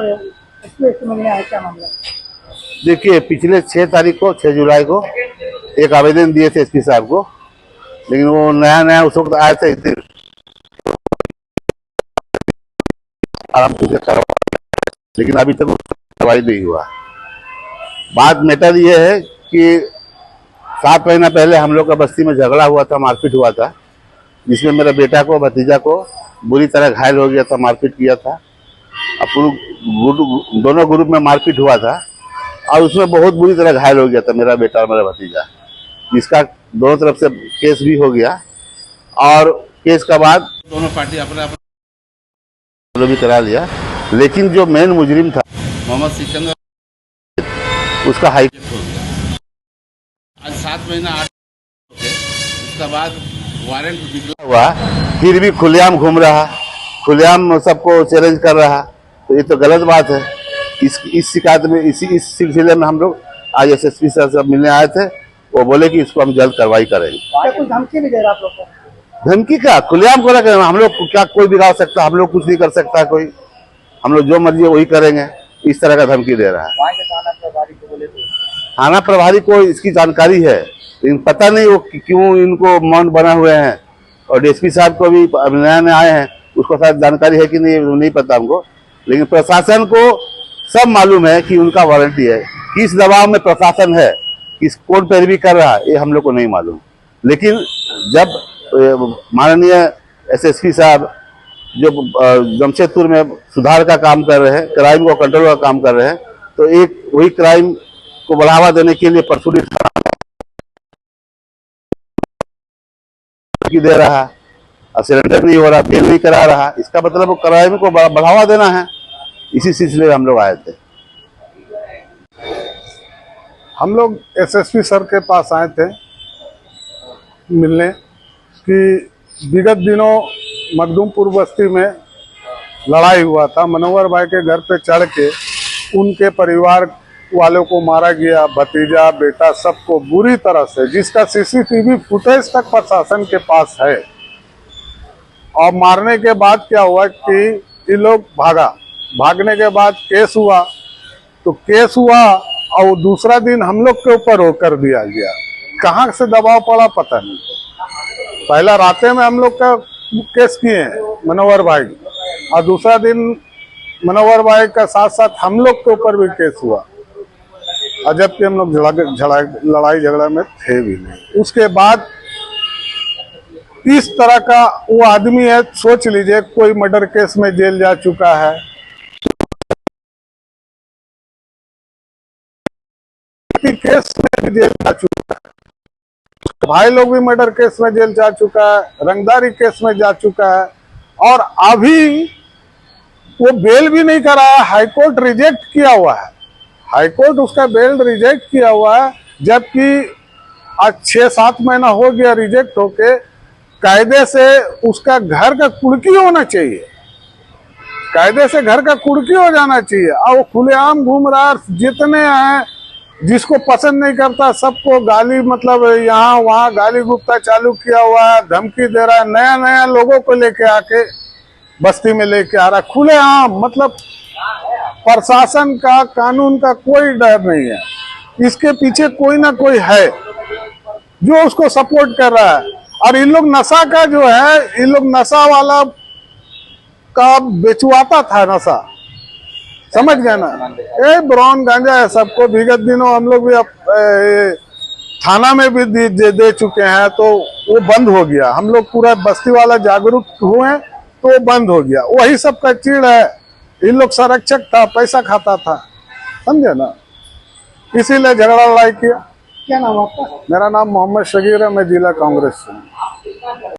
इसमें मिलने आए, क्या मामला? देखिए, पिछले 6 तारीख को 6 जुलाई को एक आवेदन दिए थे एसपी साहब को, लेकिन वो नया नया उस वक्त आए थे, आराम से करवा, लेकिन अभी तक कार्रवाई नहीं हुआ। बात मैटर ये है कि 7 महीना पहले हम लोग का बस्ती में झगड़ा हुआ था, मारपीट हुआ था, जिसमें मेरे बेटा को, भतीजा को बुरी तरह घायल हो गया था, मारपीट किया था। अब दोनों ग्रुप में मारपीट हुआ था और उसमें बहुत बुरी तरह घायल हो गया था मेरा बेटा और मेरा भतीजा, जिसका दोनों तरफ से केस भी हो गया। और केस का बाद दोनों पार्टी अपना भी करा लिया, लेकिन जो मेन मुजरिम था मोहम्मद सिकंदर, उसका हाई कोर्ट हो गया। आज 7 महीना 8 उसका बाद वारंट निकला हुआ, फिर भी खुलेआम घूम रहा, खुलेआम सबको चैलेंज कर रहा, तो ये तो गलत बात है। इस शिकायत में इस सिलसिले में हम लोग आज एसएसपी सर से मिलने आए थे। वो बोले कि इसको हम जल्द कार्रवाई करेंगे। कुछ धमकी भी दे रहा आप लोग को? धमकी का खुलेआम को रखें, हम लोग क्या कोई बिगाड़ सकता, हम लोग कुछ नहीं कर सकता कोई, हम लोग जो मर्जी वही करेंगे, इस तरह का धमकी दे रहा है। थाना प्रभारी को इसकी जानकारी है, लेकिन पता नहीं वो क्यों इनको मौन बना हुए हैं। और डीएसपी साहब को भी नया नया आए हैं, उसको शायद जानकारी है कि नहीं पता हमको, लेकिन प्रशासन को सब मालूम है कि उनका वारंटी है। किस दबाव में प्रशासन है, किस कौन पैरवी कर रहा है, ये हम लोग को नहीं मालूम। लेकिन जब माननीय एसएसपी साहब जो जमशेदपुर में सुधार का काम कर रहे हैं, क्राइम को कंट्रोल का काम कर रहे हैं, तो एक वही क्राइम को बढ़ावा देने के लिए परसुडी दे रहा, सिलेंडर नहीं हो रहा, बेल नहीं करा रहा, इसका मतलब वो क्राइम को बढ़ावा देना है। इसी सिलसिले में हम लोग आए थे। हम लोग एसएसपी सर के पास आए थे मिलने कि विगत दिनों मखदूमपुर बस्ती में लड़ाई हुआ था, मनोहर भाई के घर पे चढ़ के उनके परिवार वालों को मारा गया, भतीजा बेटा सबको बुरी तरह से, जिसका सीसीटीवी फुटेज तक प्रशासन के पास है। और मारने के बाद क्या हुआ कि ये लोग भागने के बाद केस हुआ, तो केस हुआ और दूसरा दिन हम लोग के ऊपर वो कर दिया गया। कहाँ से दबाव पड़ा पता नहीं। पहला राते में हम लोग का केस किए हैं मनोहर भाई, और दूसरा दिन मनोहर भाई का साथ साथ हम लोग के ऊपर भी केस हुआ, और जबकि हम लोग लड़ाई झगड़ा में थे भी नहीं। उसके बाद इस तरह का वो आदमी है, सोच लीजिए कोई मर्डर केस में जेल जा चुका है, केस में भी जेल जा चुका है, भाई लोग भी मर्डर केस में जेल जा चुका है, रंगदारी केस में जा चुका है, और अभी वो बेल भी नहीं कराया, हाईकोर्ट रिजेक्ट किया हुआ है। हाईकोर्ट उसका बेल रिजेक्ट किया हुआ है, जबकि आज 6-7 महीना हो गया रिजेक्ट होके। कायदे से उसका घर का कुर्की होना चाहिए, कायदे से घर का कुर्की हो जाना चाहिए, और वो खुलेआम घूम रहा है। जितने हैं, जिसको पसंद नहीं करता सबको गाली, मतलब यहाँ वहाँ गाली गुप्ता चालू किया हुआ है, धमकी दे रहा है, नया नया लोगों को लेके आके बस्ती में लेके आ रहा है खुलेआम। मतलब प्रशासन का, कानून का कोई डर नहीं है, इसके पीछे कोई ना कोई है जो उसको सपोर्ट कर रहा है। और इन लोग नशा का जो है, इन लोग नशा वाला का बेचवाता था नशा, समझ गए ना, ये ब्राउन गांजा है सबको। विगत दिनों हम लोग भी थाना में भी दे चुके हैं, तो वो बंद हो गया। हम लोग पूरा बस्ती वाला जागरूक हुए तो वो बंद हो गया। वही सब का चीड़ है, इन लोग संरक्षक था, पैसा खाता था, समझे ना, इसीलिए झगड़ा लड़ाई किया। क्या नाम आपका? मेरा नाम मोहम्मद शगीर है, मैं जिला कांग्रेस से हूँ।